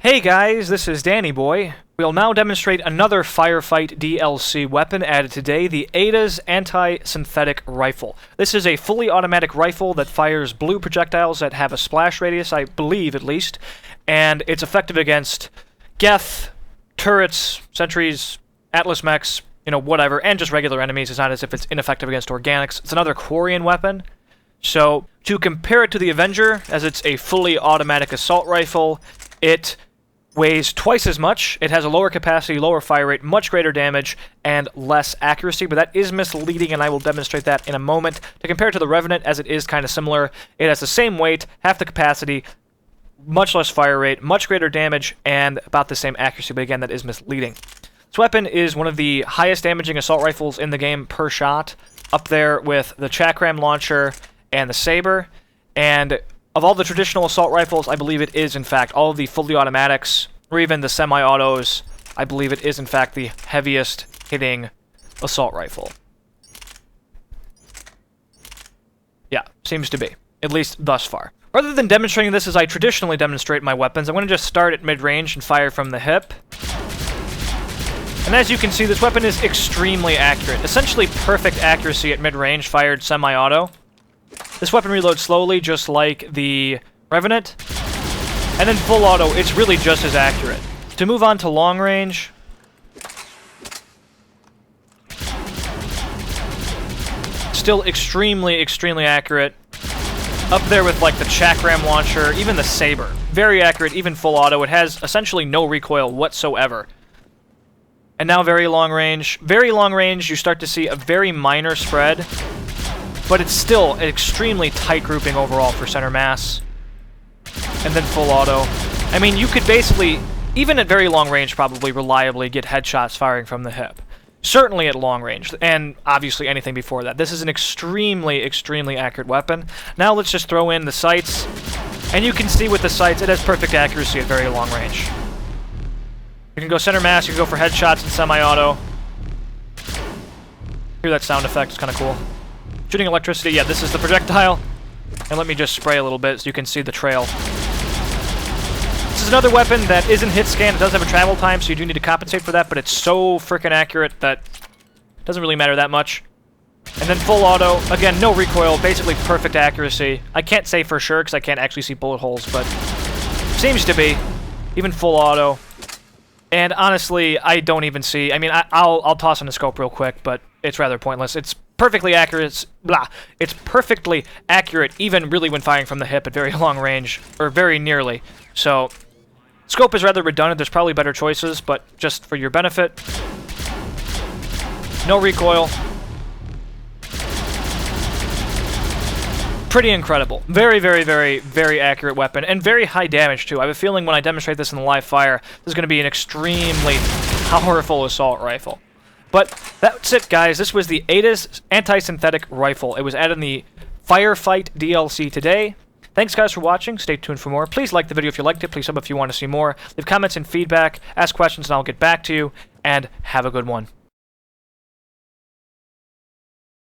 Hey guys, this is Danny Boy. We'll now demonstrate another Firefight DLC weapon added today, the Atlas Anti-Synthetic Rifle. This is a fully automatic rifle that fires blue projectiles that have a splash radius, I believe at least, and it's effective against Geth, turrets, Sentries, Atlas Mechs, whatever, and just regular enemies. It's not as if it's ineffective against organics. It's another Quarian weapon. So, to compare it to the Avenger, as it's a fully automatic assault rifle, it weighs twice as much, it has a lower capacity, lower fire rate, much greater damage, and less accuracy, but that is misleading, and I will demonstrate that in a moment. To compare it to the Revenant, as it is kind of similar, it has the same weight, half the capacity, much less fire rate, much greater damage, and about the same accuracy, but again, that is misleading. This weapon is one of the highest damaging assault rifles in the game per shot, up there with the Chakram launcher and the Saber, and of all the traditional assault rifles, I believe it is, in fact, all of the fully automatics, or even the semi-autos, I believe it is, in fact, the heaviest hitting assault rifle. Yeah, seems to be, at least thus far. Rather than demonstrating this as I traditionally demonstrate my weapons, I'm going to just start at mid-range and fire from the hip. And as you can see, this weapon is extremely accurate. Essentially perfect accuracy at mid-range, fired semi-auto. This weapon reloads slowly, just like the Revenant. And then full auto, it's really just as accurate. To move on to long range, still extremely, extremely accurate. Up there with like the Chakram launcher, even the Saber. Very accurate, even full auto. It has essentially no recoil whatsoever. And now very long range. Very long range, you start to see a very minor spread. But it's still an extremely tight grouping overall for center mass. And then full auto. I mean, you could basically, even at very long range, probably reliably get headshots firing from the hip. Certainly at long range, and obviously anything before that. This is an extremely, extremely accurate weapon. Now let's just throw in the sights. And you can see with the sights, it has perfect accuracy at very long range. You can go center mass, you can go for headshots and semi-auto. Hear that sound effect, it's kind of cool. Shooting electricity, yeah, this is the projectile. And let me just spray a little bit so you can see the trail. This is another weapon that isn't hit scan. It does have a travel time, so you do need to compensate for that, but it's so freaking accurate that it doesn't really matter that much. And then full auto, again, no recoil, basically perfect accuracy. I can't say for sure because I can't actually see bullet holes, but seems to be. Even full auto. And honestly, I don't even see, I mean, I'll toss in a scope real quick, but it's rather pointless. It's perfectly accurate, It's perfectly accurate, even really when firing from the hip at very long range, or very nearly. So, scope is rather redundant, there's probably better choices, but just for your benefit. No recoil. Pretty incredible. Very, very, very, very accurate weapon, and very high damage too. I have a feeling when I demonstrate this in the live fire, this is going to be an extremely powerful assault rifle. But that's it, guys. This was the Atlas Anti-Synthetic Rifle. It was added in the Firefight DLC today. Thanks, guys, for watching. Stay tuned for more. Please like the video if you liked it. Please sub if you want to see more. Leave comments and feedback. Ask questions, and I'll get back to you. And have a good one.